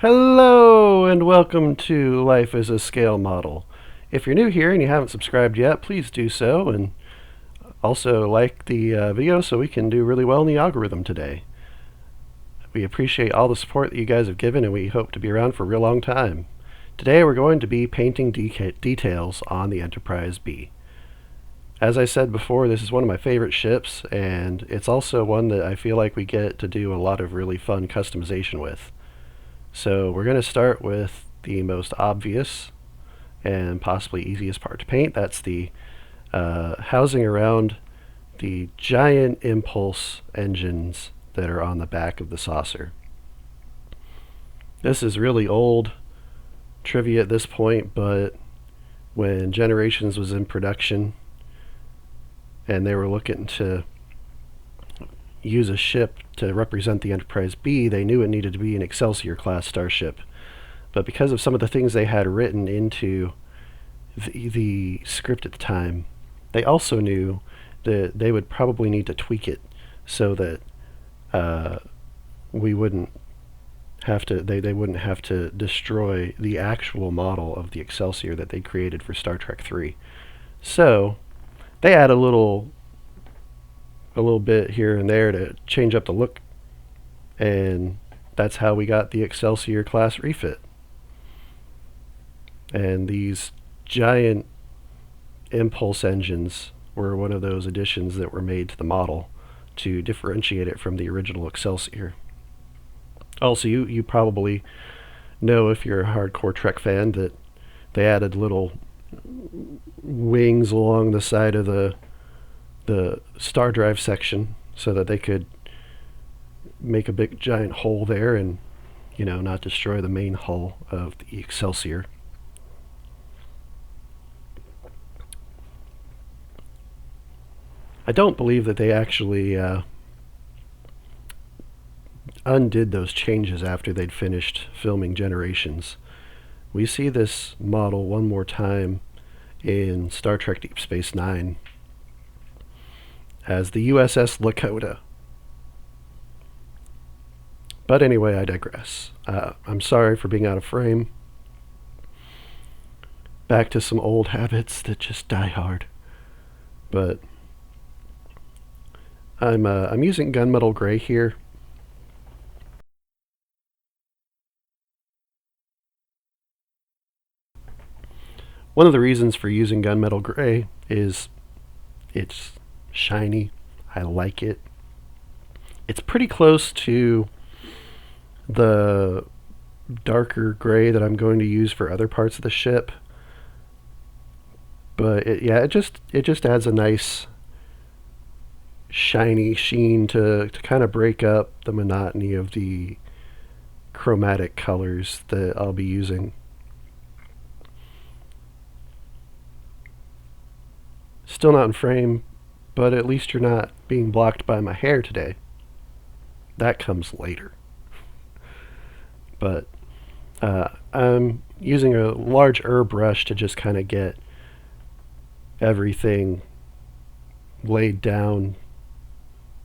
Hello and welcome to Life as a Scale Model. If you're new here and you haven't subscribed yet, please do so and also like the video so we can do really well in the algorithm today. We appreciate all the support that you guys have given and we hope to be around for a real long time. Today we're going to be painting details on the Enterprise B. As I said before, this is one of my favorite ships and it's also one that I feel like we get to do a lot of really fun customization with. So we're going to start with the most obvious and possibly easiest part to paint. That's the housing around the giant impulse engines that are on the back of the saucer. This is really old trivia at this point, but when Generations was in production and they were looking to use a ship to represent the Enterprise B, they knew it needed to be an Excelsior class starship. But because of some of the things they had written into the script at the time, they also knew that they would probably need to tweak it so that we wouldn't have to they wouldn't have to destroy the actual model of the Excelsior that they created for Star Trek 3. So they add a little bit here and there to change up the look, and that's how we got the Excelsior class refit. And these giant impulse engines were one of those additions that were made to the model to differentiate it from the original Excelsior. Also, you probably know, if you're a hardcore Trek fan, that they added little wings along the side of the star drive section so that they could make a big giant hole there and not destroy the main hull of the Excelsior. I don't believe that they actually undid those changes after they'd finished filming Generations. We see this model one more time in Star Trek Deep Space Nine as the USS Lakota. But anyway, I digress. I'm sorry for being out of frame. Back to some old habits that just die hard. But I'm using gunmetal gray here. One of the reasons for using gunmetal gray is it's shiny. I like it. It's pretty close to the darker gray that I'm going to use for other parts of the ship. But it just adds a nice shiny sheen to kind of break up the monotony of the chromatic colors that I'll be using. Still not in frame, but at least you're not being blocked by my hair today. That comes later. But I'm using a large brush to just kind of get everything laid down.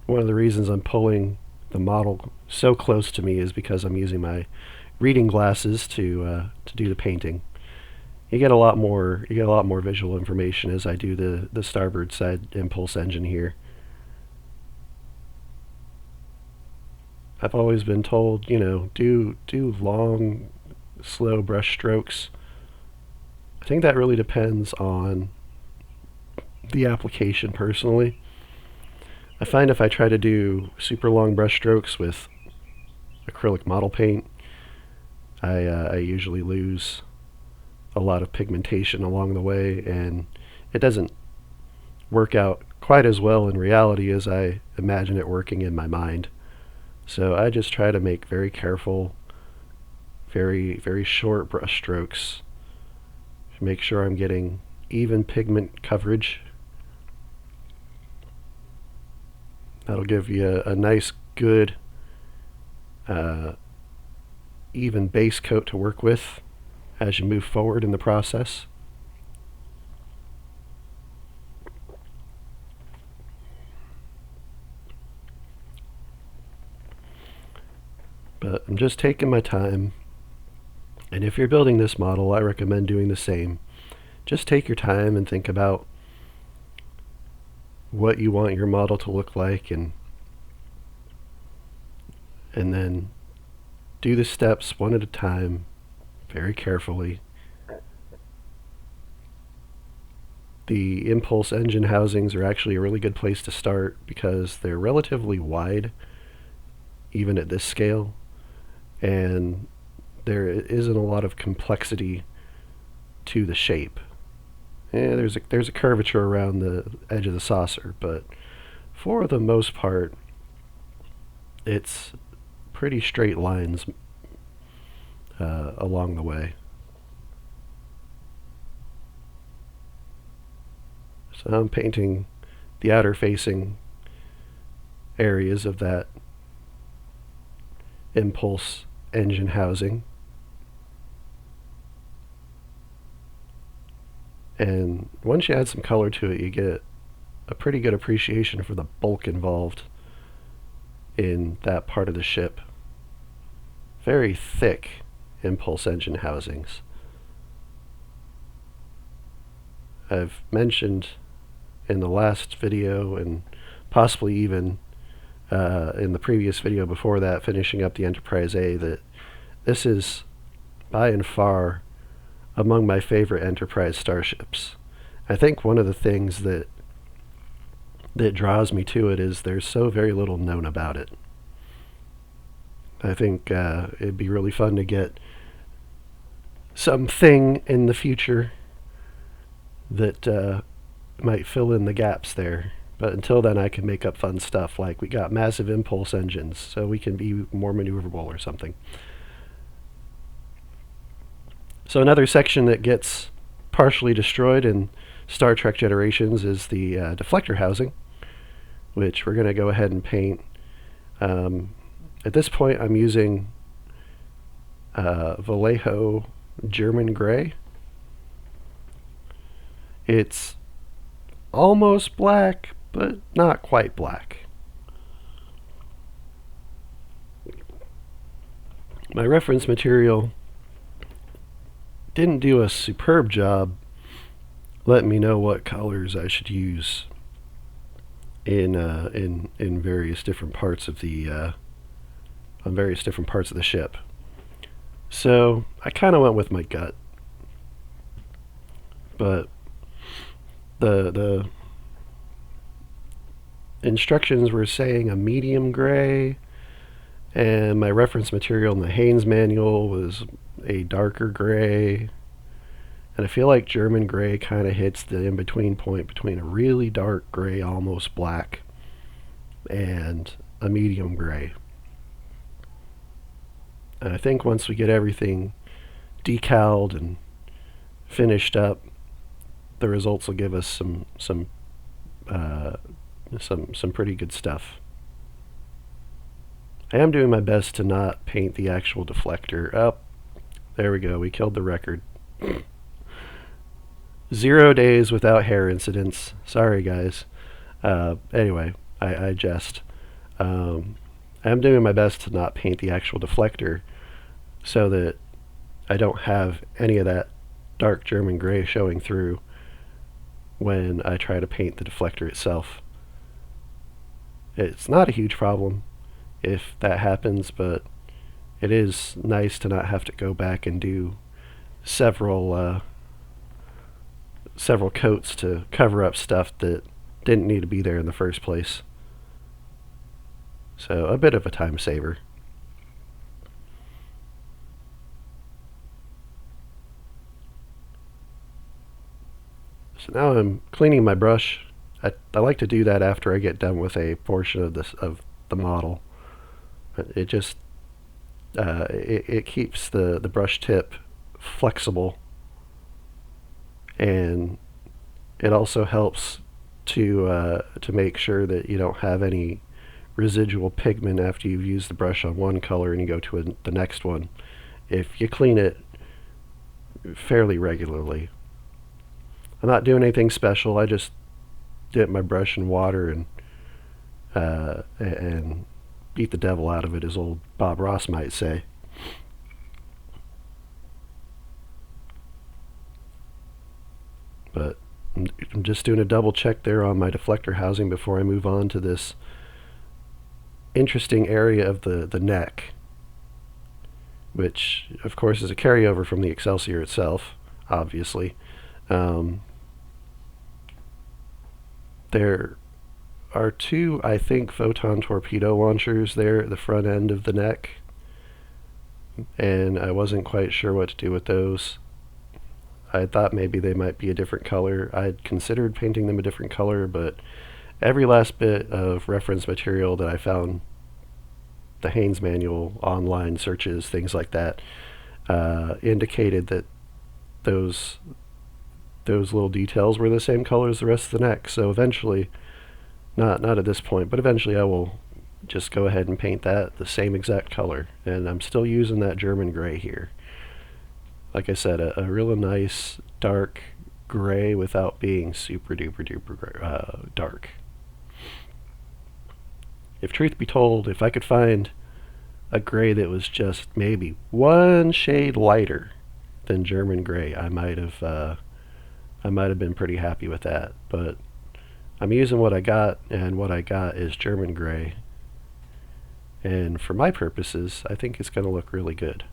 One of the reasons I'm pulling the model so close to me is because I'm using my reading glasses to do the painting. You get a lot more visual information as I do the starboard side impulse engine here. I've always been told, do long, slow brush strokes. I think that really depends on the application personally. I find if I try to do super long brush strokes with acrylic model paint, I usually lose a lot of pigmentation along the way, and it doesn't work out quite as well in reality as I imagine it working in my mind. So I just try to make very careful, very, very short brush strokes to make sure I'm getting even pigment coverage. That'll give you a nice, good, even base coat to work with as you move forward in the process. But I'm just taking my time, And if you're building this model, I recommend doing the same. Just take your time and think about what you want your model to look like, and then do the steps one at a time, very carefully. The impulse engine housings are actually a really good place to start because they're relatively wide, even at this scale, and there isn't a lot of complexity to the shape. There's a curvature around the edge of the saucer, but for the most part, it's pretty straight lines along the way. So I'm painting the outer facing areas of that impulse engine housing. And once you add some color to it, you get a pretty good appreciation for the bulk involved in that part of the ship. Very thick impulse engine housings. I've mentioned in the last video, and possibly even in the previous video before that, finishing up the Enterprise A, that this is by and far among my favorite Enterprise starships. I think one of the things that draws me to it is there's so very little known about it. I think it'd be really fun to get something in the future that might fill in the gaps there. But until then, I can make up fun stuff like we got massive impulse engines, so we can be more maneuverable or something. So another section that gets partially destroyed in Star Trek Generations is the deflector housing, which we're going to go ahead and paint. At this point, I'm using Vallejo German Gray. It's almost black, but not quite black. My reference material didn't do a superb job letting me know what colors I should use in various different parts of the on various different parts of the ship. So I kind of went with my gut, but the instructions were saying a medium gray, and my reference material in the Haynes manual was a darker gray, and I feel like German gray kind of hits the in-between point between a really dark gray, almost black, and a medium gray. And I think once we get everything decaled and finished up, the results will give us some pretty good stuff. I am doing my best to not paint the actual deflector. Oh, there we go. We killed the record. 0 days without hair incidents. Sorry, guys. Anyway, I jest. I'm doing my best to not paint the actual deflector so that I don't have any of that dark German gray showing through when I try to paint the deflector itself. It's not a huge problem if that happens, but it is nice to not have to go back and do several coats to cover up stuff that didn't need to be there in the first place. So a bit of a time saver. So now I'm cleaning my brush. I like to do that after I get done with a portion of the model. It just it keeps the brush tip flexible, and it also helps to make sure that you don't have any residual pigment after you've used the brush on one color and you go to the next one, if you clean it fairly regularly. I'm not doing anything special. I just dip my brush in water and beat the devil out of it, as old Bob Ross might say. But I'm just doing a double check there on my deflector housing before I move on to this interesting area of the neck, which of course is a carryover from the Excelsior itself, obviously. Um, there are two, I think, photon torpedo launchers there at the front end of the neck, and I wasn't quite sure what to do with those. I thought maybe they might be a different color. I'd considered painting them a different color, but every last bit of reference material that I found, the Haynes manual, online searches, things like that, indicated that those those little details were the same color as the rest of the neck. So eventually, not at this point, but eventually I will just go ahead and paint that the same exact color. And I'm still using that German gray here. Like I said, a real nice dark gray without being super duper duper dark. If truth be told, if I could find a gray that was just maybe one shade lighter than German gray, I might have been pretty happy with that. But I'm using what I got, and what I got is German gray. And for my purposes, I think it's going to look really good.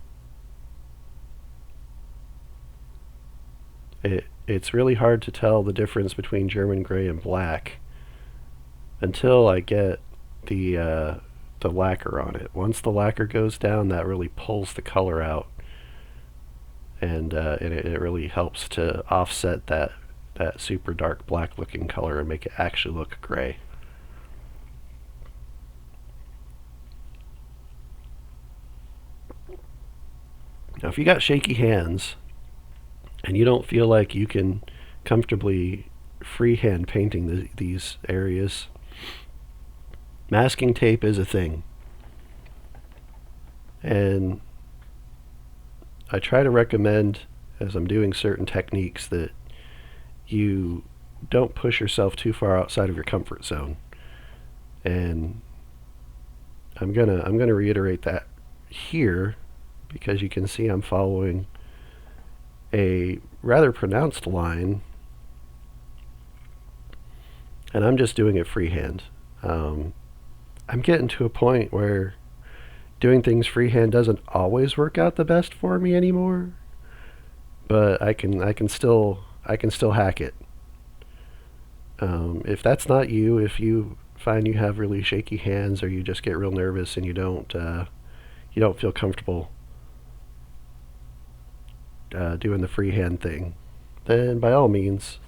It's really hard to tell the difference between German gray and black until I get the lacquer on it. Once the lacquer goes down, that really pulls the color out, and it really helps to offset that super dark black looking color and make it actually look gray. Now, if you got shaky hands and you don't feel like you can comfortably freehand painting these areas, masking tape is a thing. And I try to recommend, as I'm doing certain techniques, that you don't push yourself too far outside of your comfort zone. And I'm gonna reiterate that here, because you can see I'm following a rather pronounced line, and I'm just doing it freehand. I'm getting to a point where doing things freehand doesn't always work out the best for me anymore, but I can still hack it. If that's not you, if you find you have really shaky hands, or you just get real nervous and you don't feel comfortable doing the freehand thing, then by all means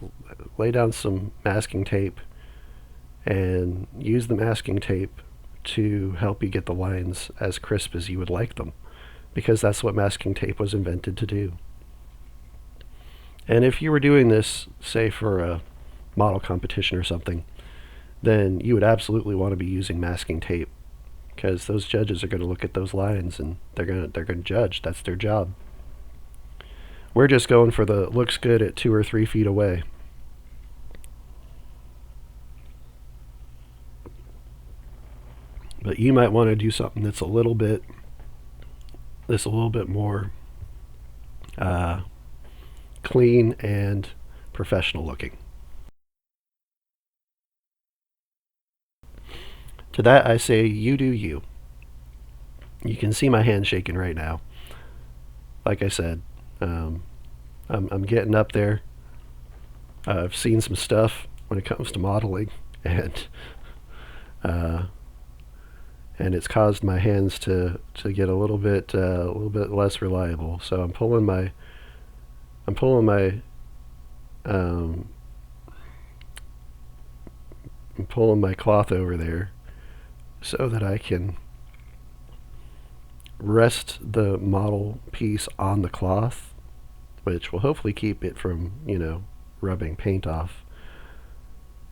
lay down some masking tape and use the masking tape to help you get the lines as crisp as you would like them, because that's what masking tape was invented to do. And if you were doing this, say, for a model competition or something, then you would absolutely want to be using masking tape, because those judges are going to look at those lines and they're going to judge. That's their job. We're just going for the looks good at 2 or 3 feet away. But you might want to do something that's a little bit more clean and professional looking. To that I say, you do you. You can see my hand shaking right now. Like I said, I'm getting up there. I've seen some stuff when it comes to modeling, and it's caused my hands to get a little bit less reliable. So I'm pulling my I'm pulling my cloth over there so that I can rest the model piece on the cloth, which will hopefully keep it from, rubbing paint off.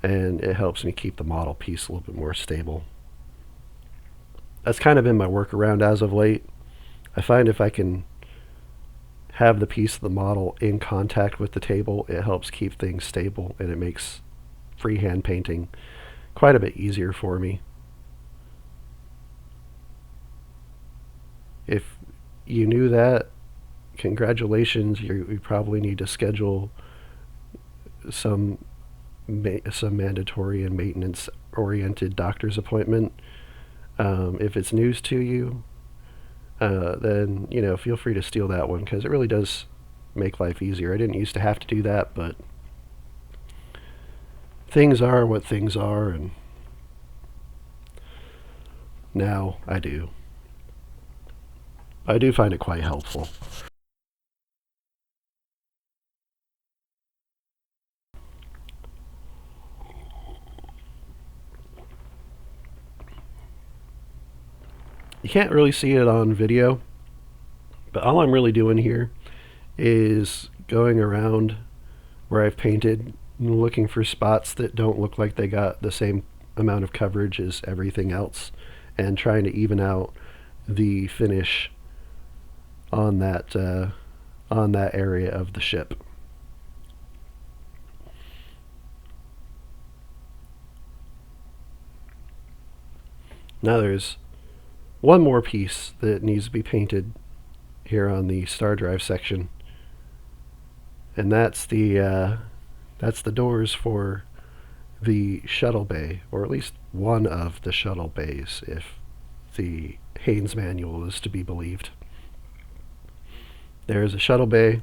And it helps me keep the model piece a little bit more stable. That's kind of been my workaround as of late. I find if I can have the piece of the model in contact with the table, it helps keep things stable, and it makes freehand painting quite a bit easier for me. If you knew that, congratulations. You probably need to schedule some some mandatory and maintenance oriented doctor's appointment. If it's news to you, then feel free to steal that one because it really does make life easier. I didn't used to have to do that, but things are what things are, and now I do. I do find it quite helpful. You can't really see it on video, but all I'm really doing here is going around where I've painted and looking for spots that don't look like they got the same amount of coverage as everything else and trying to even out the finish on that area of the ship. Now there's one more piece that needs to be painted here on the star drive section, and that's the doors for the shuttle bay, or at least one of the shuttle bays, if the Haynes manual is to be believed. There is a shuttle bay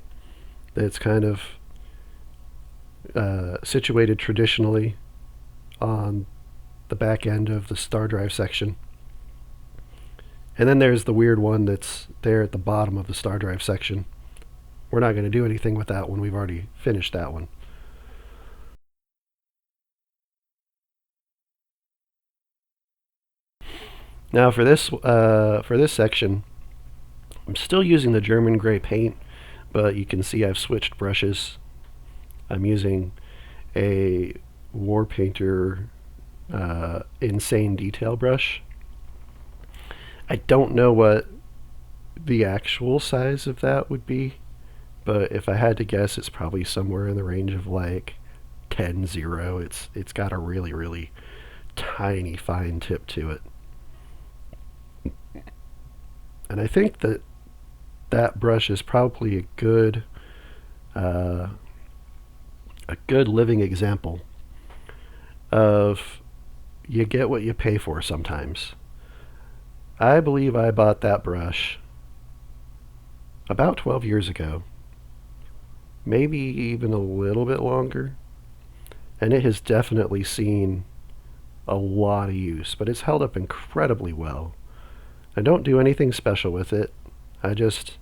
that's kind of situated traditionally on the back end of the star drive section. And then there's the weird one that's there at the bottom of the star drive section. We're not going to do anything with that one. We've already finished that one. Now for this section, I'm still using the German gray paint, but you can see I've switched brushes. I'm using a War Painter Insane Detail brush. I don't know what the actual size of that would be, but if I had to guess, it's probably somewhere in the range of like 10-0. It's got a really, really tiny fine tip to it. And I think that brush is probably a good living example of you get what you pay for sometimes. I believe I bought that brush about 12 years ago, maybe even a little bit longer, and it has definitely seen a lot of use, but it's held up incredibly well. I don't do anything special with it. I just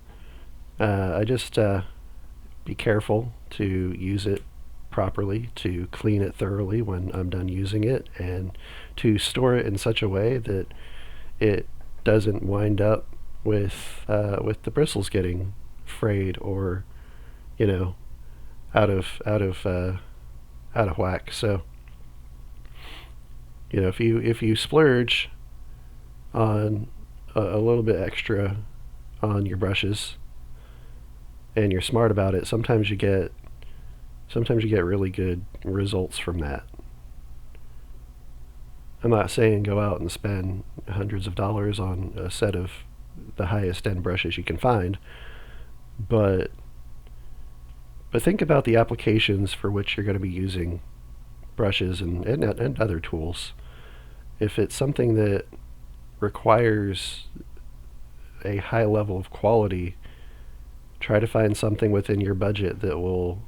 be careful to use it properly, to clean it thoroughly when I'm done using it, and to store it in such a way that it doesn't wind up with the bristles getting frayed or out of whack. So if you splurge on a little bit extra on your brushes and you're smart about it, sometimes you get really good results from that. I'm not saying go out and spend hundreds of dollars on a set of the highest end brushes you can find, but think about the applications for which you're going to be using brushes and other tools. If it's something that requires a high level of quality, try to find something within your budget that will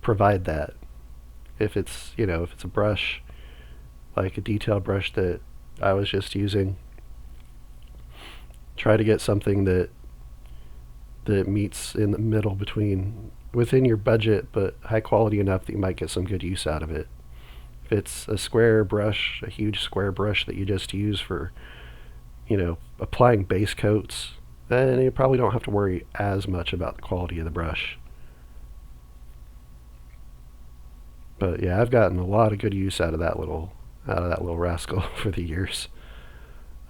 provide that. If it's a brush, like a detail brush that I was just using, try to get something that meets in the middle within your budget, but high quality enough that you might get some good use out of it. If it's a square brush, a huge square brush that you just use for, applying base coats, then you probably don't have to worry as much about the quality of the brush. But yeah, I've gotten a lot of good use out of that little rascal for the years.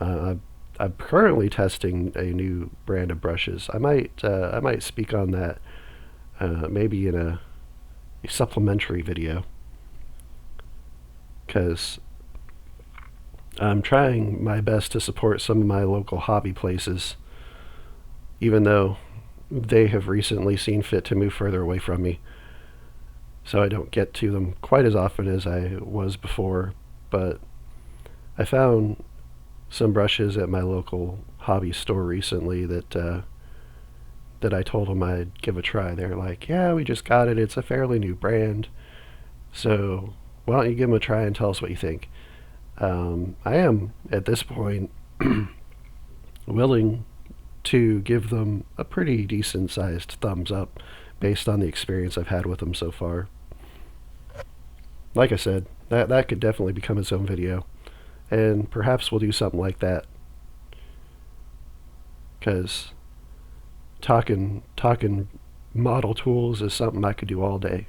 I'm currently testing a new brand of brushes. I might speak on that maybe in a supplementary video, because I'm trying my best to support some of my local hobby places, even though they have recently seen fit to move further away from me. so I don't get to them quite as often as I was before. But I found some brushes at my local hobby store recently that I told them I'd give a try. They're like, "Yeah, we just got it. It's a fairly new brand, so why don't you give them a try and tell us what you think?" I am at this point willing to give them a pretty decent sized thumbs up based on the experience I've had with them so far. Like I said, that could definitely become its own video, and perhaps we'll do something like that, because talking model tools is something I could do all day.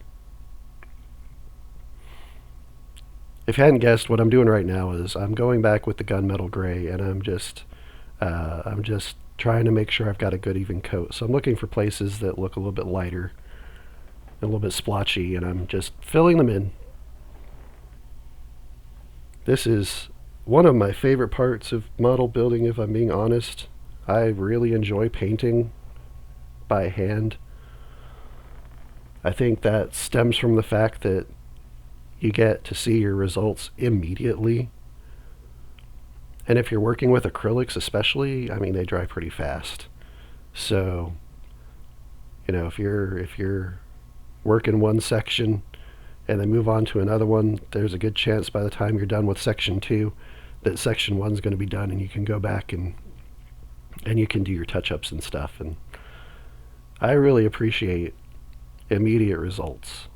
If you hadn't guessed, what I'm doing right now is I'm going back with the gunmetal gray, and I'm just trying to make sure I've got a good even coat. So I'm looking for places that look a little bit lighter, a little bit splotchy, and I'm just filling them in. This is one of my favorite parts of model building, if I'm being honest. I really enjoy painting by hand. I think that stems from the fact that you get to see your results immediately. And if you're working with acrylics especially, I mean, they dry pretty fast. So, if you're working one section and then move on to another one, there's a good chance by the time you're done with section 2 that section 1's going to be done, and you can go back and you can do your touch-ups and stuff. And I really appreciate immediate results.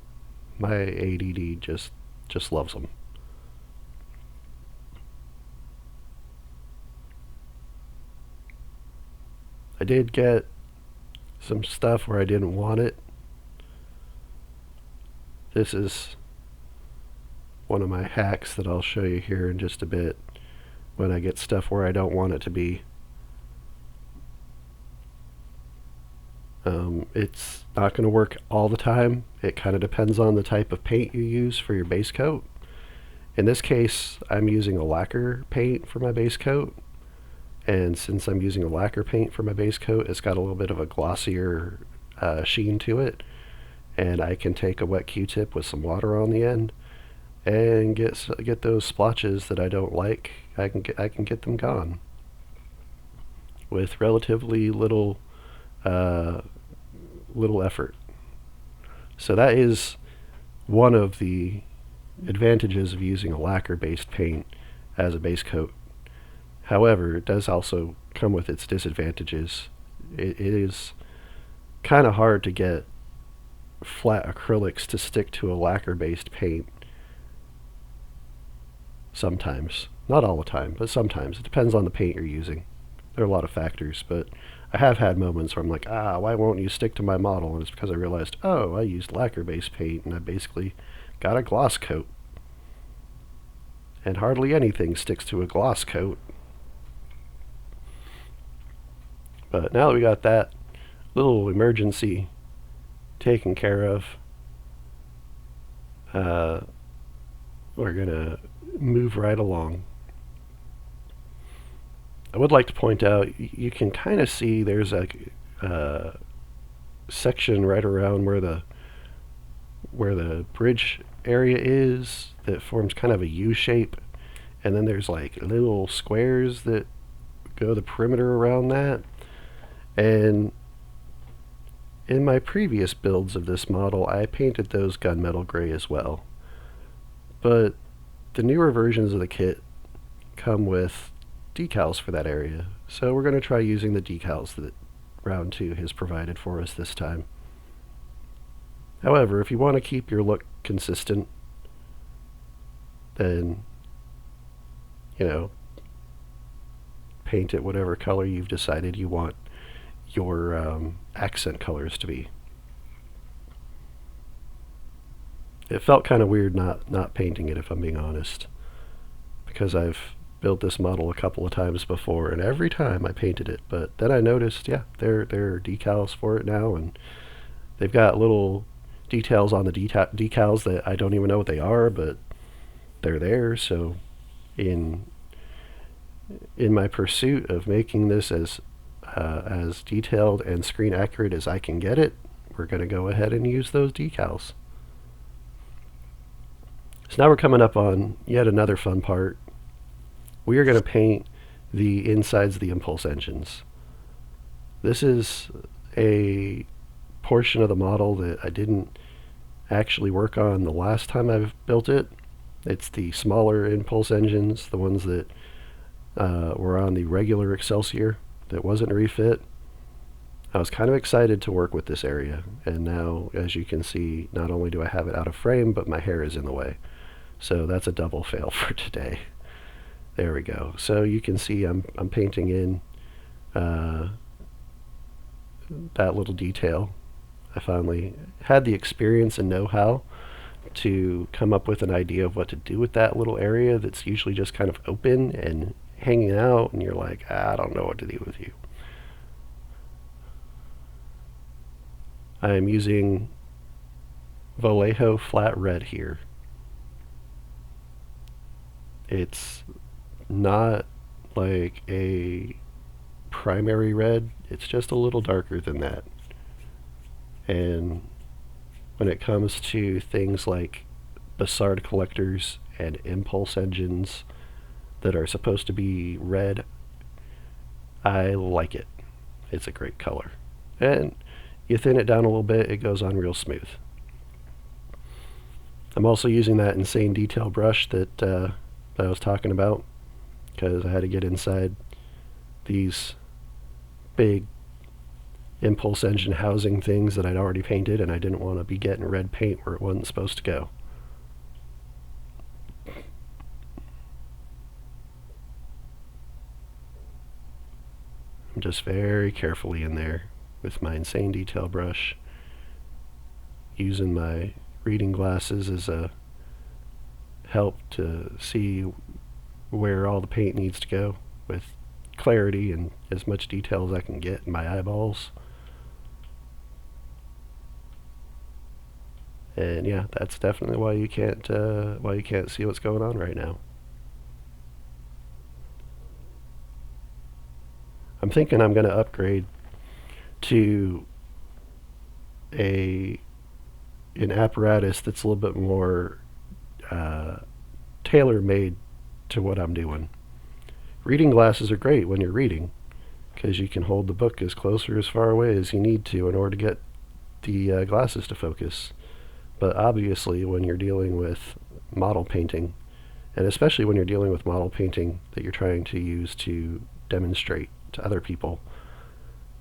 My ADD just loves them. I did get some stuff where I didn't want it. This is one of my hacks that I'll show you here in just a bit, when I get stuff where I don't want it to be. It's not going to work all the time. It kind of depends on the type of paint you use for your base coat. In this case, I'm using a lacquer paint for my base coat, and since I'm using a lacquer paint for my base coat, it's got a little bit of a glossier sheen to it, and I can take a wet Q-tip with some water on the end and get those splotches that I don't like. I can get them gone with relatively little effort. So that is one of the advantages of using a lacquer-based paint as a base coat. However, it does also come with its disadvantages. It is kind of hard to get flat acrylics to stick to a lacquer-based paint. Sometimes. Not all the time, but sometimes. It depends on the paint you're using. There are a lot of factors, but I have had moments where I'm like, why won't you stick to my model? And it's because I realized, I used lacquer-based paint, and I basically got a gloss coat. And hardly anything sticks to a gloss coat. But now that we got that little emergency taken care of, we're going to move right along. I would like to point out, you can kind of see there's a section right around where the bridge area is that forms kind of a U shape, and then there's like little squares that go the perimeter around that. And in my previous builds of this model, I painted those gunmetal gray as well. But the newer versions of the kit come with decals for that area, so we're going to try using the decals that round 2 has provided for us this time. However, if you want to keep your look consistent, then paint it whatever color you've decided you want your accent colors to be. It felt kind of weird not painting it, if I'm being honest, because I've built this model a couple of times before, and every time I painted it. But then I noticed, there are decals for it now, and they've got little details on the decals that I don't even know what they are, but they're there. So in my pursuit of making this as detailed and screen accurate as I can get it, we're going to go ahead and use those decals. So now we're coming up on yet another fun part. We are going to paint the insides of the impulse engines. This is a portion of the model that I didn't actually work on the last time I've built it. It's the smaller impulse engines, the ones that were on the regular Excelsior that wasn't refit. I was kind of excited to work with this area, and now, as you can see, not only do I have it out of frame, but my hair is in the way. So that's a double fail for today. There we go. So you can see I'm painting in that little detail. I finally had the experience and know-how to come up with an idea of what to do with that little area that's usually just kind of open and hanging out, and you're like, I don't know what to do with you. I'm using Vallejo flat red here. It's not like a primary red, it's just a little darker than that. And when it comes to things like Bassard collectors and impulse engines that are supposed to be red, I like it. It's a great color. And you thin it down a little bit, it goes on real smooth. I'm also using that insane detail brush that I was talking about, because I had to get inside these big impulse engine housing things that I'd already painted, and I didn't want to be getting red paint where it wasn't supposed to go. I'm just very carefully in there with my insane detail brush, using my reading glasses as a help to see where all the paint needs to go with clarity and as much detail as I can get in my eyeballs. And yeah, that's definitely why you can't see what's going on right now. I'm thinking I'm going to upgrade to an apparatus that's a little bit more tailor-made to what I'm doing. Reading glasses are great when you're reading, because you can hold the book as close or as far away as you need to in order to get the glasses to focus. But obviously, when you're dealing with model painting, and especially when you're dealing with model painting that you're trying to use to demonstrate to other people,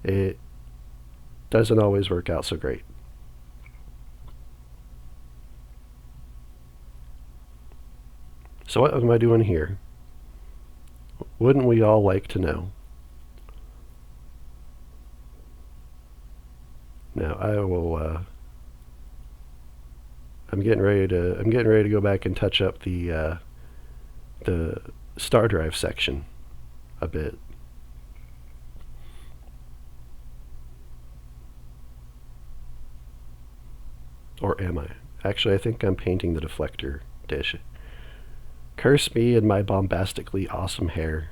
it doesn't always work out so great. So what am I doing here? Wouldn't we all like to know? Now I will. I'm getting ready to go back and touch up the star drive section a bit. Or am I? Actually, I think I'm painting the deflector dish. Curse me and my bombastically awesome hair.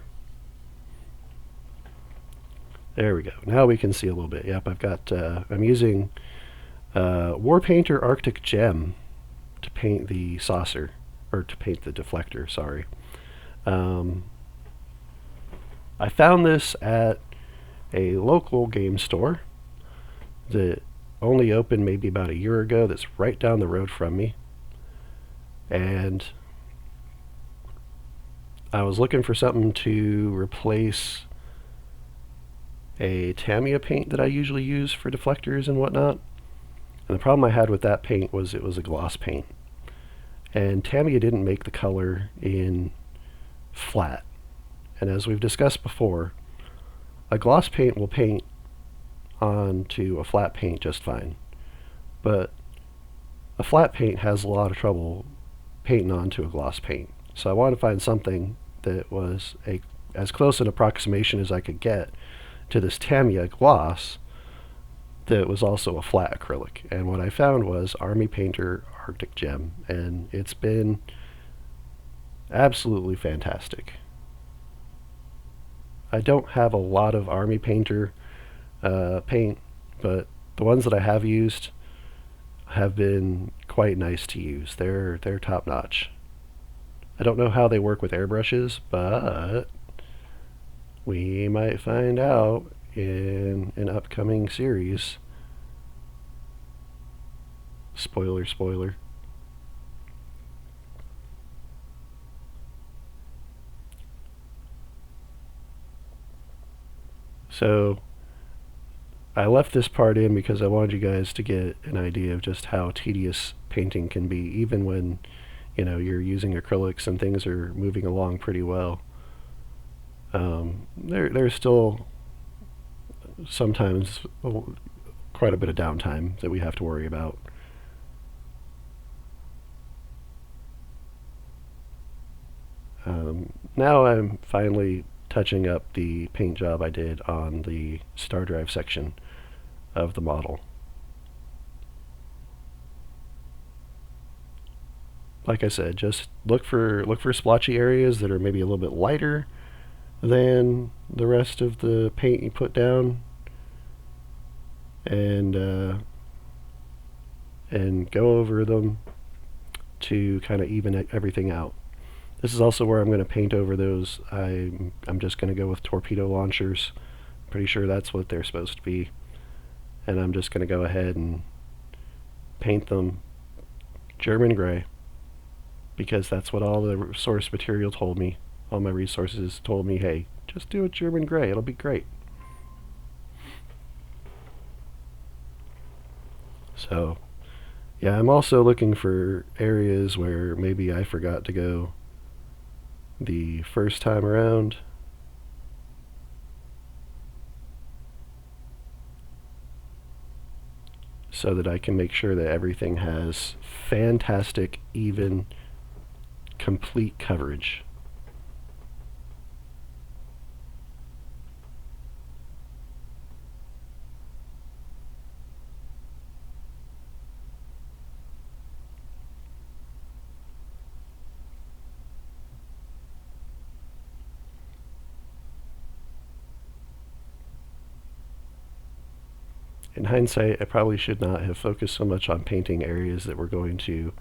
There we go. Now we can see a little bit. Yep, I'm using Warpainter Arctic Gem to paint the saucer, or to paint the deflector, sorry. I found this at a local game store that only opened maybe about a year ago, that's right down the road from me. And I was looking for something to replace a Tamiya paint that I usually use for deflectors and whatnot. And the problem I had with that paint was it was a gloss paint. And Tamiya didn't make the color in flat. And as we've discussed before, a gloss paint will paint onto a flat paint just fine. But a flat paint has a lot of trouble painting onto a gloss paint. So I wanted to find something that was as close an approximation as I could get to this Tamiya gloss that was also a flat acrylic. And what I found was Army Painter Arctic Gem, and it's been absolutely fantastic. I don't have a lot of Army Painter paint, but the ones that I have used have been quite nice to use. They're top notch. I don't know how they work with airbrushes, but we might find out in an upcoming series. Spoiler, spoiler. So I left this part in because I wanted you guys to get an idea of just how tedious painting can be, even when you're using acrylics and things are moving along pretty well. There's still sometimes quite a bit of downtime that we have to worry about. Now I'm finally touching up the paint job I did on the star drive section of the model. Like I said, just look for splotchy areas that are maybe a little bit lighter than the rest of the paint you put down, and go over them to kind of even everything out. This is also where I'm going to paint over those. I'm just going to go with torpedo launchers. Pretty sure that's what they're supposed to be. And I'm just going to go ahead and paint them German gray, because that's what all the source material told me. All my resources told me, hey, just do it German gray. It'll be great. So, yeah, I'm also looking for areas where maybe I forgot to go the first time around. So that I can make sure that everything has fantastic, even, complete coverage. In hindsight, I probably should not have focused so much on painting areas that were going to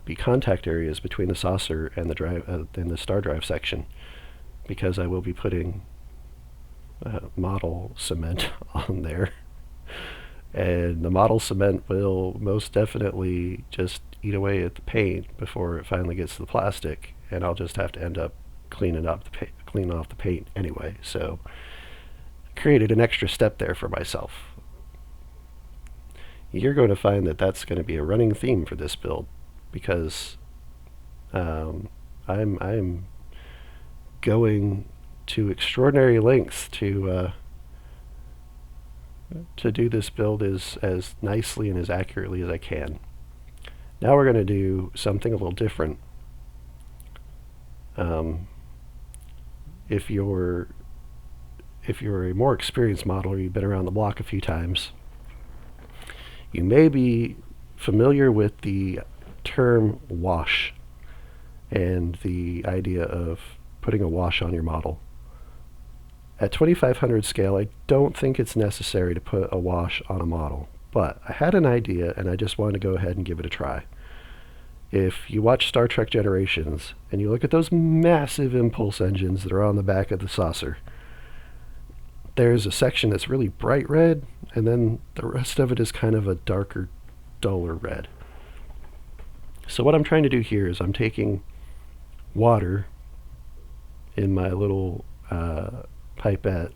be contact areas between the saucer and the drive and the star drive section, because I will be putting model cement on there, and the model cement will most definitely just eat away at the paint before it finally gets to the plastic, and I'll just have to end up cleaning off the paint anyway. So created an extra step there for myself. You're going to find that that's going to be a running theme for this build, because I'm going to extraordinary lengths to do this build as nicely and as accurately as I can. Now we're going to do something a little different. If you're a more experienced modeler, you've been around the block a few times, you may be familiar with the term wash and the idea of putting a wash on your model. At 2500 scale, I don't think it's necessary to put a wash on a model, but I had an idea and I just wanted to go ahead and give it a try. If you watch Star Trek Generations and you look at those massive impulse engines that are on the back of the saucer, there's a section that's really bright red, and then the rest of it is kind of a darker, duller red. So what I'm trying to do here is I'm taking water in my little pipette,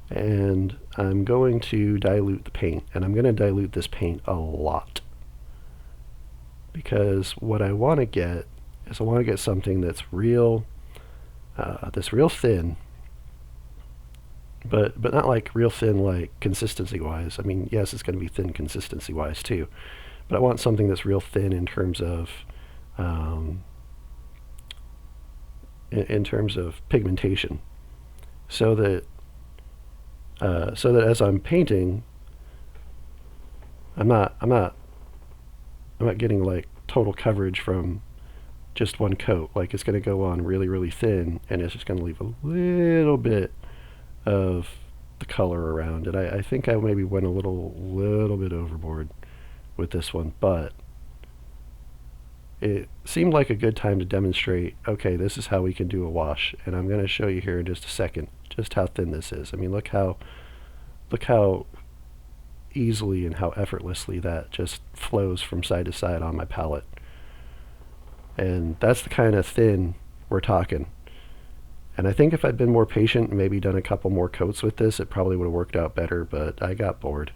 and I'm going to dilute the paint, and I'm going to dilute this paint a lot, because what I want to get is I want to get something that's real thin, but not like real thin like consistency wise. I mean, yes, it's going to be thin consistency wise too, but I want something that's real thin in terms of in terms of pigmentation, so that as I'm painting, I'm not getting like total coverage from just one coat. Like, it's going to go on really, really thin, and it's just going to leave a little bit of the color around it. I think I maybe went a little bit overboard with this one, but it seemed like a good time to demonstrate, okay, this is how we can do a wash, and I'm going to show you here in just a second just how thin this is. I mean, look how easily and how effortlessly that just flows from side to side on my palette. And that's the kind of thin we're talking. And I think if I'd been more patient and maybe done a couple more coats with this, it probably would have worked out better, but I got bored.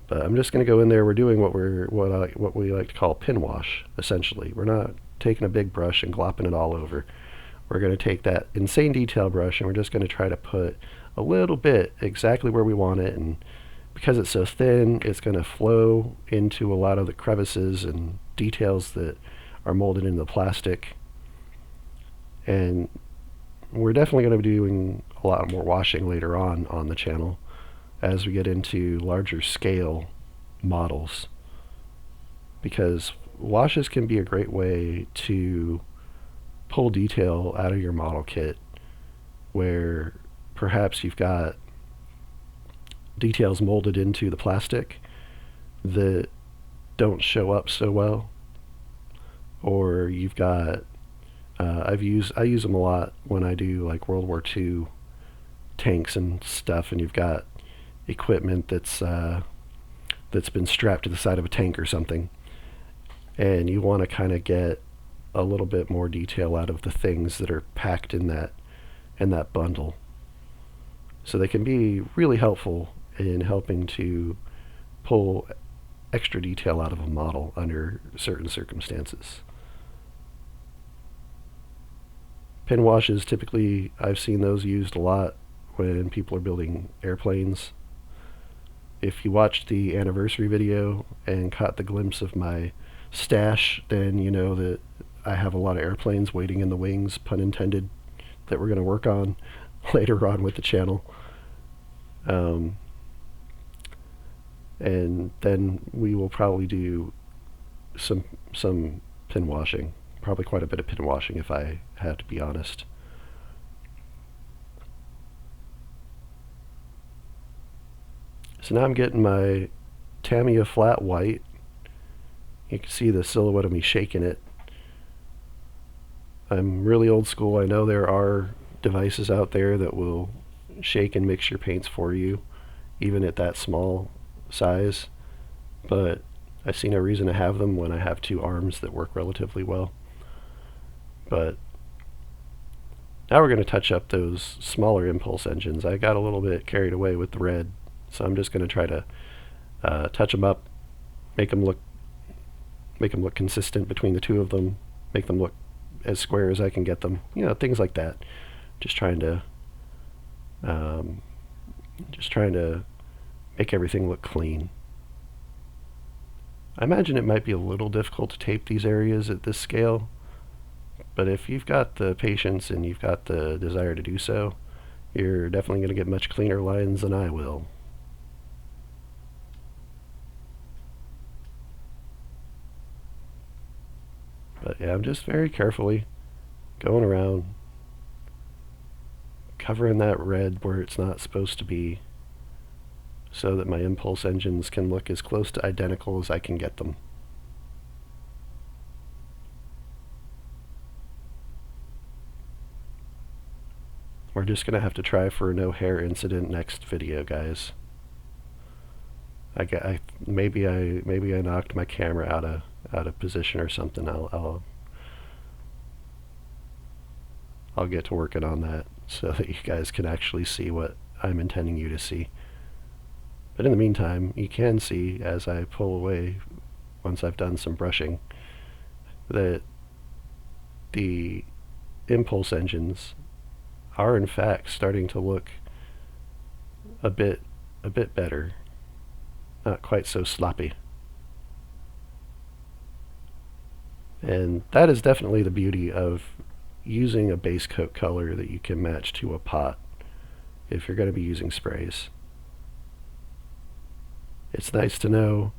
But I'm just going to go in there. We're doing what we like to call pin wash, essentially. We're not taking a big brush and glopping it all over. We're going to take that insane detail brush and we're just going to try to put a little bit exactly where we want it. And because it's so thin, it's going to flow into a lot of the crevices and details that are molded into the plastic. And we're definitely going to be doing a lot more washing later on the channel as we get into larger scale models, because washes can be a great way to pull detail out of your model kit where perhaps you've got details molded into the plastic that don't show up so well, or you've got I use them a lot when I do like World War II tanks and stuff, and you've got equipment that's been strapped to the side of a tank or something, and you want to kind of get a little bit more detail out of the things that are packed in that bundle. So they can be really helpful in helping to pull extra detail out of a model under certain circumstances. Pin washes, typically I've seen those used a lot when people are building airplanes. If you watched the anniversary video and caught the glimpse of my stash, then you know that I have a lot of airplanes waiting in the wings, pun intended, that we're going to work on later on with the channel. And then we will probably do some pin washing, probably quite a bit of pin washing if I had to be honest. So now I'm getting my Tamiya flat white. You can see the silhouette of me shaking it. I'm really old school. I know there are devices out there that will shake and mix your paints for you, even at that small size, but I see no reason to have them when I have two arms that work relatively well. But now we're going to touch up those smaller impulse engines. I got a little bit carried away with the red, so I'm just going to try to touch them up, make them look consistent between the two of them, make them look as square as I can get them, you know, things like that. Just trying to make everything look clean. I imagine it might be a little difficult to tape these areas at this scale, but if you've got the patience and you've got the desire to do so, you're definitely going to get much cleaner lines than I will. But yeah, I'm just very carefully going around, covering that red where it's not supposed to be, so that my impulse engines can look as close to identical as I can get them. We're just going to have to try for a no hair incident next video, guys. Maybe I knocked my camera out of position or something. I'll get to working on that so that you guys can actually see what I'm intending you to see. But in the meantime, you can see as I pull away, once I've done some brushing, that the impulse engines are in fact starting to look a bit better, not quite so sloppy. And that is definitely the beauty of using a base coat color that you can match to a pot if you're going to be using sprays. It's nice to know,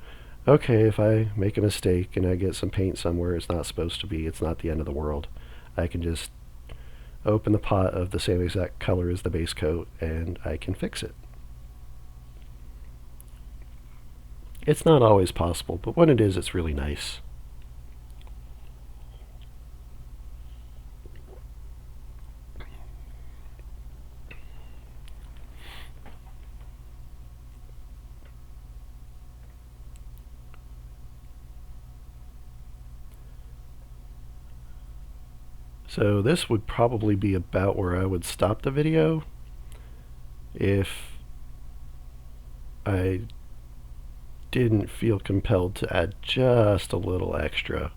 okay, if I make a mistake and I get some paint somewhere it's not supposed to be, it's not the end of the world. I can just open the pot of the same exact color as the base coat and I can fix it. It's not always possible, but when it is, it's really nice. So this would probably be about where I would stop the video if I didn't feel compelled to add just a little extra.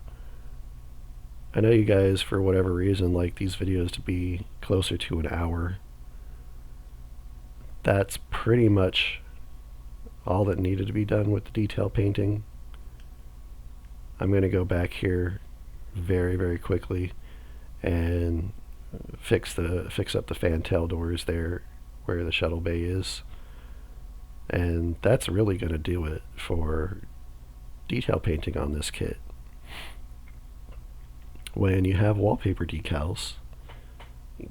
I know you guys, for whatever reason, like these videos to be closer to an hour. That's pretty much all that needed to be done with the detail painting. I'm going to go back here very, very quickly and fix up the fantail doors there where the shuttle bay is. And that's really going to do it for detail painting on this kit. When you have wallpaper decals,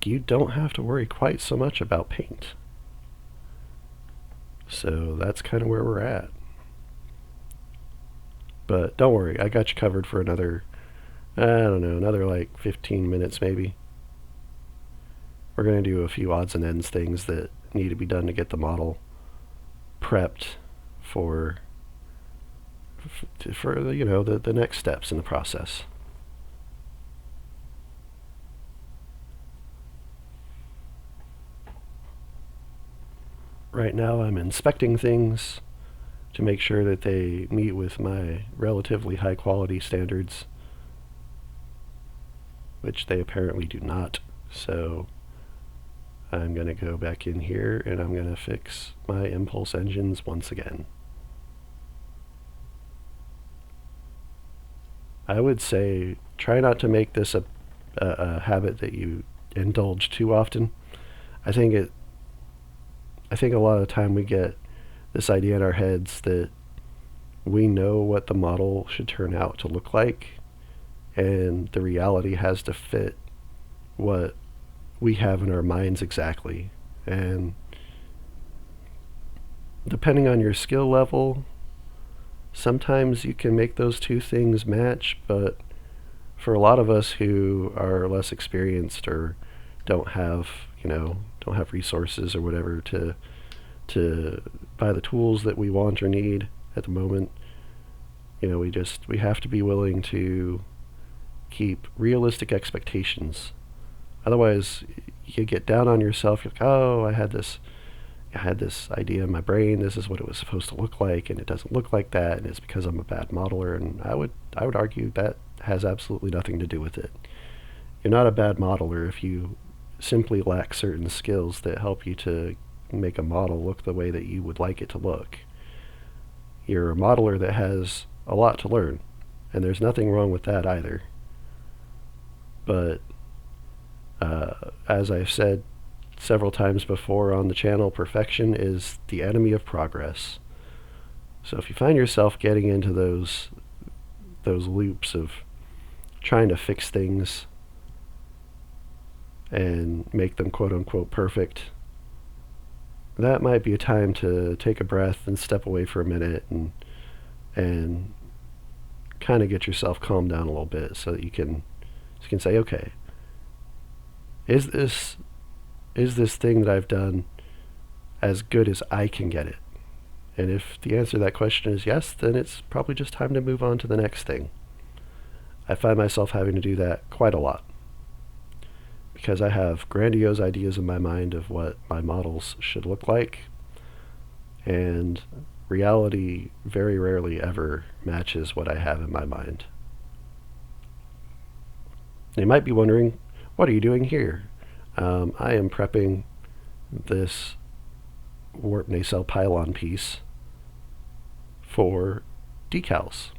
you don't have to worry quite so much about paint. So that's kind of where we're at. But don't worry, I got you covered for another, I don't know, another like 15 minutes maybe. We're going to do a few odds and ends things that need to be done to get the model prepped for you know, the next steps in the process. Right now I'm inspecting things to make sure that they meet with my relatively high quality standards, which they apparently do not. So I'm going to go back in here and I'm going to fix my impulse engines once again. I would say try not to make this a habit that you indulge too often. I think a lot of the time we get this idea in our heads that we know what the model should turn out to look like, and the reality has to fit what we have in our minds exactly. And depending on your skill level, sometimes you can make those two things match, but for a lot of us who are less experienced or don't have, don't have resources or whatever to buy the tools that we want or need at the moment, we have to be willing to keep realistic expectations. Otherwise, you get down on yourself. You're like, oh, I had this idea in my brain. This is what it was supposed to look like, and it doesn't look like that. And it's because I'm a bad modeler. And I would argue that has absolutely nothing to do with it. You're not a bad modeler if you simply lack certain skills that help you to make a model look the way that you would like it to look. You're a modeler that has a lot to learn, and there's nothing wrong with that either. But as I've said several times before on the channel, perfection is the enemy of progress. So if you find yourself getting into those loops of trying to fix things and make them quote-unquote perfect, that might be a time to take a breath and step away for a minute and kind of get yourself calmed down a little bit so that you can say, okay, is this thing that I've done as good as I can get it? And if the answer to that question is yes, then it's probably just time to move on to the next thing. I find myself having to do that quite a lot because I have grandiose ideas in my mind of what my models should look like, and reality very rarely ever matches what I have in my mind. You might be wondering, what are you doing here? I am prepping this warp nacelle pylon piece for decals.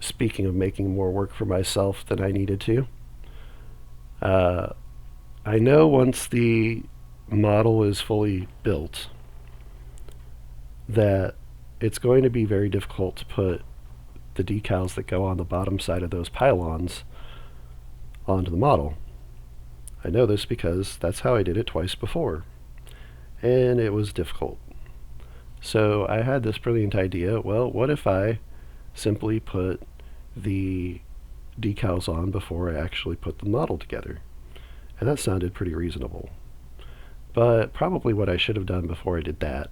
Speaking of making more work for myself than I needed to, I know once the model is fully built that it's going to be very difficult to put the decals that go on the bottom side of those pylons onto the model. I know this because that's how I did it twice before, and it was difficult. So I had this brilliant idea. Well, what if I simply put the decals on before I actually put the model together? And that sounded pretty reasonable. But probably what I should have done before I did that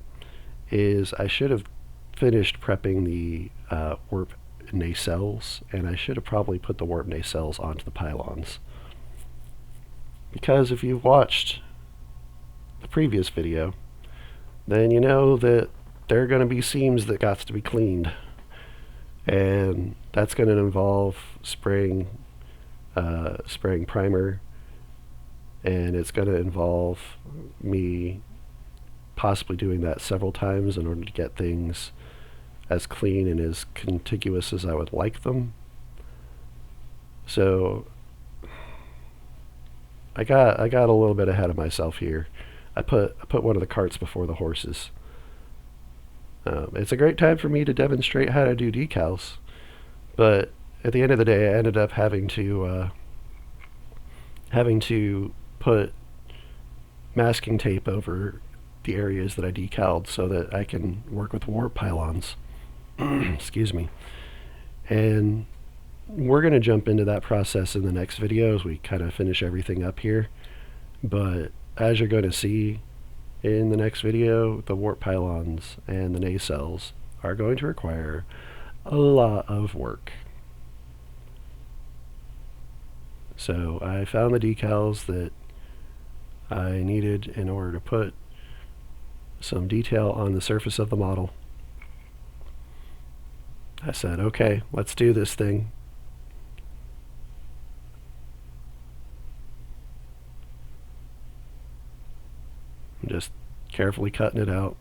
is I should have finished prepping the warp nacelles, and I should have probably put the warp nacelles onto the pylons. Because if you've watched the previous video, then you know that there are going to be seams that got to be cleaned. And that's going to involve spraying primer, and it's going to involve me possibly doing that several times in order to get things as clean and as contiguous as I would like them. So I got a little bit ahead of myself here. I put one of the carts before the horses. It's a great time for me to demonstrate how to do decals, but at the end of the day, I ended up having to put masking tape over the areas that I decaled so that I can work with warp pylons. Excuse me. And we're going to jump into that process in the next video as we kind of finish everything up here. But as you're going to see in the next video, the warp pylons and the nacelles are going to require a lot of work. So I found the decals that I needed in order to put some detail on the surface of the model. I said, okay, let's do this thing. I'm just carefully cutting it out.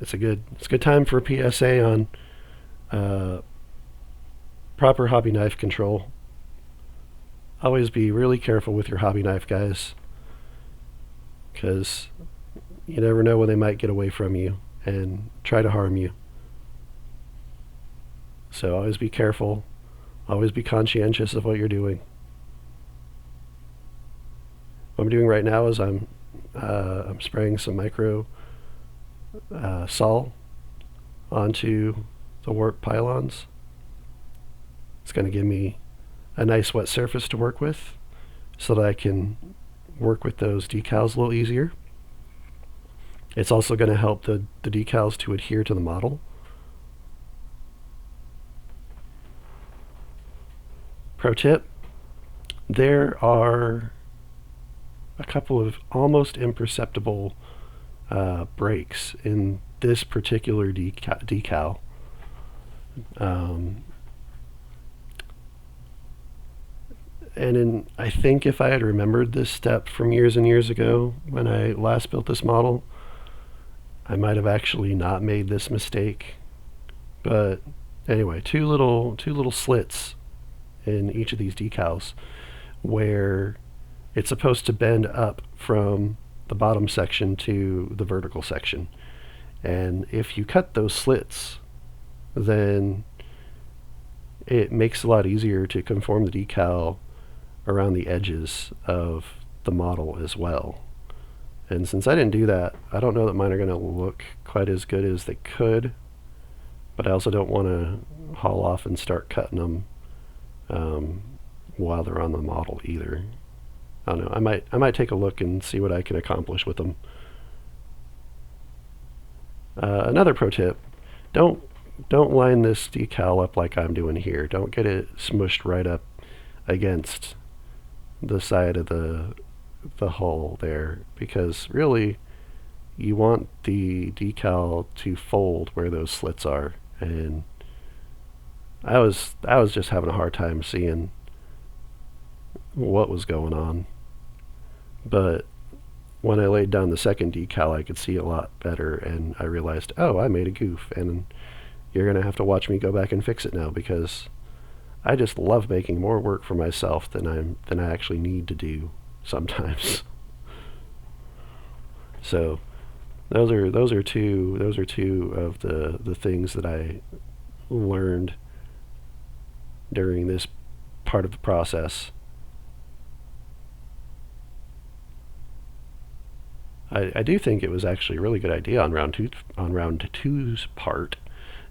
It's a good time for a PSA on proper hobby knife control. Always be really careful with your hobby knife, guys, because you never know when they might get away from you and try to harm you. So always be careful. Always be conscientious of what you're doing. What I'm doing right now is I'm spraying some micro sol onto the warp pylons. It's going to give me a nice wet surface to work with so that I can work with those decals a little easier. It's also going to help the decals to adhere to the model. Pro tip, there are a couple of almost imperceptible breaks in this particular decal. And I think if I had remembered this step from years and years ago when I last built this model, I might have actually not made this mistake. But anyway, two little slits in each of these decals where it's supposed to bend up from the bottom section to the vertical section. And if you cut those slits, then it makes it a lot easier to conform the decal around the edges of the model as well. And since I didn't do that, I don't know that mine are going to look quite as good as they could, but I also don't want to haul off and start cutting them while they're on the model either. I don't know. I might take a look and see what I can accomplish with them. Another pro tip: don't line this decal up like I'm doing here. Don't get it smushed right up against the side of the hull there, because really you want the decal to fold where those slits are, and I was just having a hard time seeing what was going on. But when I laid down the second decal, I could see a lot better, and I realized, oh, I made a goof, and you're gonna have to watch me go back and fix it now, because I just love making more work for myself than I actually need to do sometimes. So those are two of the things that I learned during this part of the process. I do think it was actually a really good idea on round two's part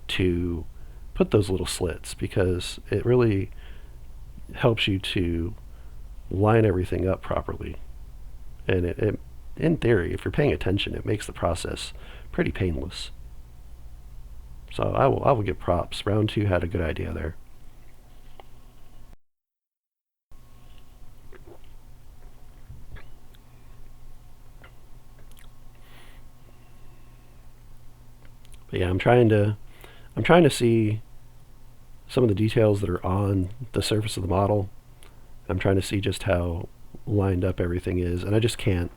to put those little slits, because it really helps you to line everything up properly. And in theory, if you're paying attention, it makes the process pretty painless. So I will give props. Round two had a good idea there. But yeah, I'm trying to see some of the details that are on the surface of the model. I'm trying to see just how lined up everything is, and I just can't.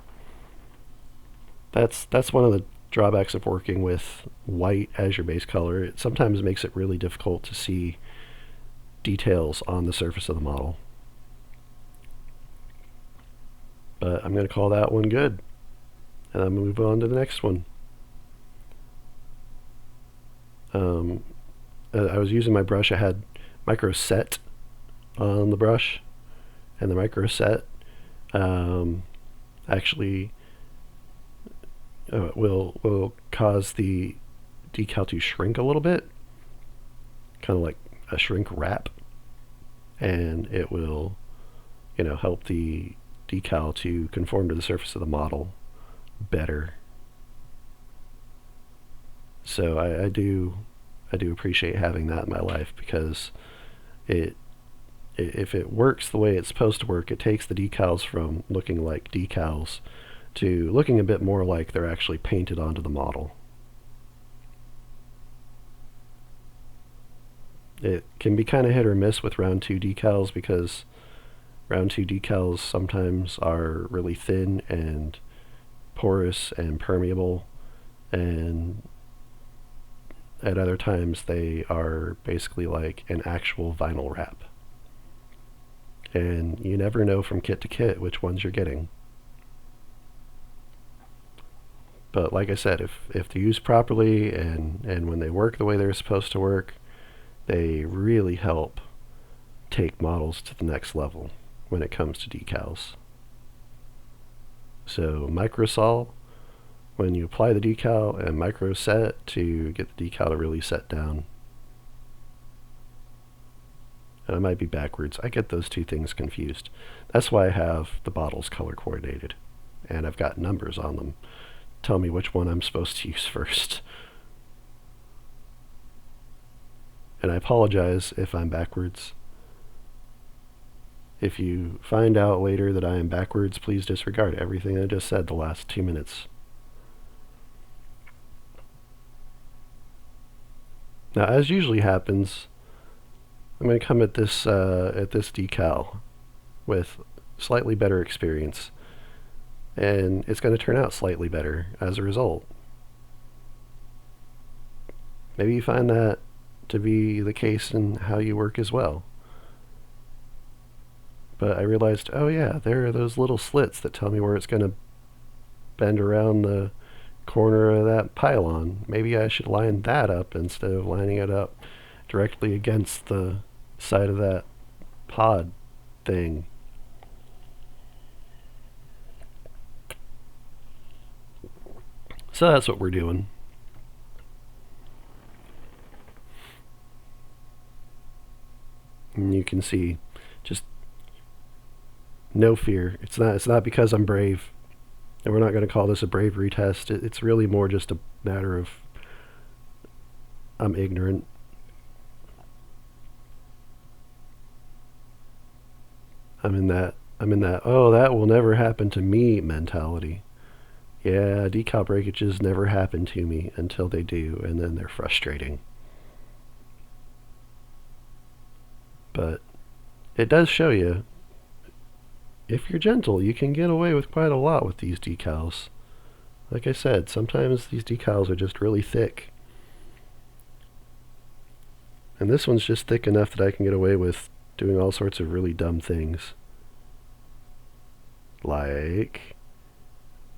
That's one of the drawbacks of working with white as your base color. It sometimes makes it really difficult to see details on the surface of the model. But I'm going to call that one good, and I'm going to move on to the next one. I was using my brush. I had micro set on the brush, and the micro set actually will cause the decal to shrink a little bit, kind of like a shrink wrap, and it will, help the decal to conform to the surface of the model better. So I do appreciate having that in my life, because it if it works the way it's supposed to work, it takes the decals from looking like decals to looking a bit more like they're actually painted onto the model. It can be kind of hit or miss with round two decals, because round two decals sometimes are really thin and porous and permeable, and at other times they are basically like an actual vinyl wrap. And you never know from kit to kit which ones you're getting. But like I said, if they're used properly and when they work the way they're supposed to work, they really help take models to the next level when it comes to decals. So microsol when you apply the decal, and micro set to get the decal to really set down. And I might be backwards. I get those two things confused. That's why I have the bottles color coordinated, and I've got numbers on them. Tell me which one I'm supposed to use first. And I apologize if I'm backwards. If you find out later that I am backwards, please disregard everything I just said the last 2 minutes. Now, as usually happens, I'm going to come at this decal with slightly better experience, and it's going to turn out slightly better as a result. Maybe you find that to be the case in how you work as well. But I realized, oh yeah, there are those little slits that tell me where it's going to bend around the corner of that pylon. Maybe I should line that up instead of lining it up directly against the side of that pod thing. So that's what we're doing. And you can see, just no fear. It's not because I'm brave. And we're not going to call this a bravery test. It's really more just a matter of I'm ignorant. I'm in that oh, that will never happen to me mentality. Yeah, decal breakages never happen to me until they do, and then they're frustrating. But it does show you, if you're gentle, you can get away with quite a lot with these decals. Like I said, sometimes these decals are just really thick. And this one's just thick enough that I can get away with doing all sorts of really dumb things. Like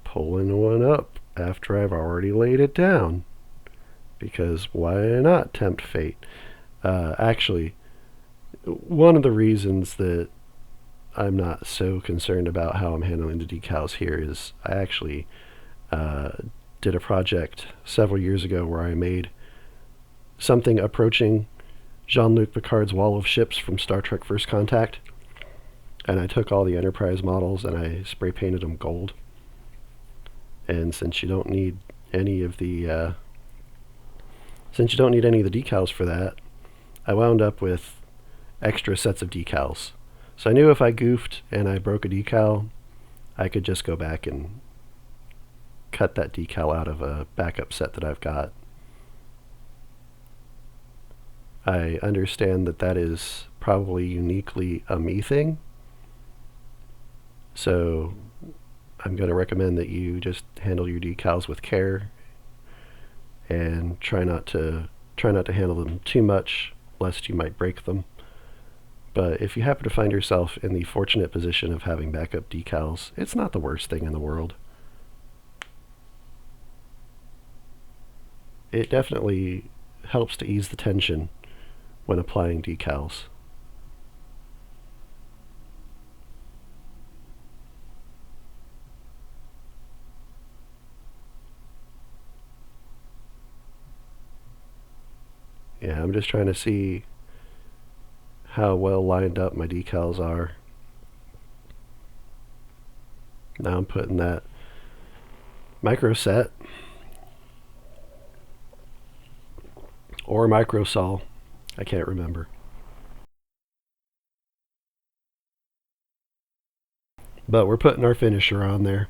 pulling one up after I've already laid it down. Because why not tempt fate? Actually, one of the reasons that I'm not so concerned about how I'm handling the decals here is I actually uh, did a project several years ago where I made something approaching Jean-Luc Picard's wall of ships from Star Trek First Contact. And I took all the Enterprise models and I spray painted them gold. And since you don't need any of the decals for that, I wound up with extra sets of decals. So I knew if I goofed and I broke a decal, I could just go back and cut that decal out of a backup set that I've got. I understand that that is probably uniquely a me thing, so I'm going to recommend that you just handle your decals with care and try not to handle them too much, lest you might break them. But if you happen to find yourself in the fortunate position of having backup decals, it's not the worst thing in the world. It definitely helps to ease the tension when applying decals. Yeah, I'm just trying to see how well lined up my decals are. Now I'm putting that micro set or microsol, I can't remember. But we're putting our finisher on there.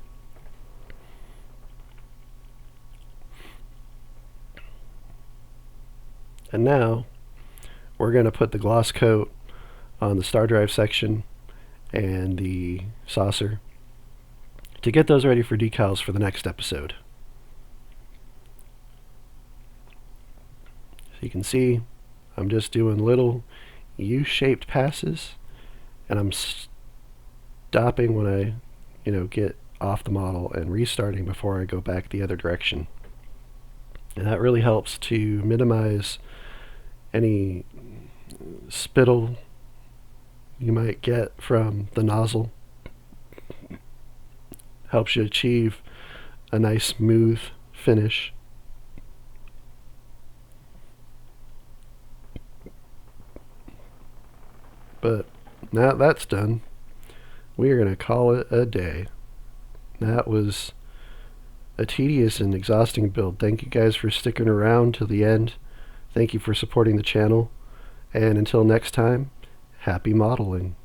And now we're going to put the gloss coat on the star drive section and the saucer to get those ready for decals for the next episode. So you can see I'm just doing little U-shaped passes, and I'm stopping when I get off the model and restarting before I go back the other direction. And that really helps to minimize any spittle you might get from the nozzle. Helps you achieve a nice smooth finish. But now that's done, we are going to call it a day. That was a tedious and exhausting build. Thank you guys for sticking around till the end. Thank you for supporting the channel. And until next time, happy modeling.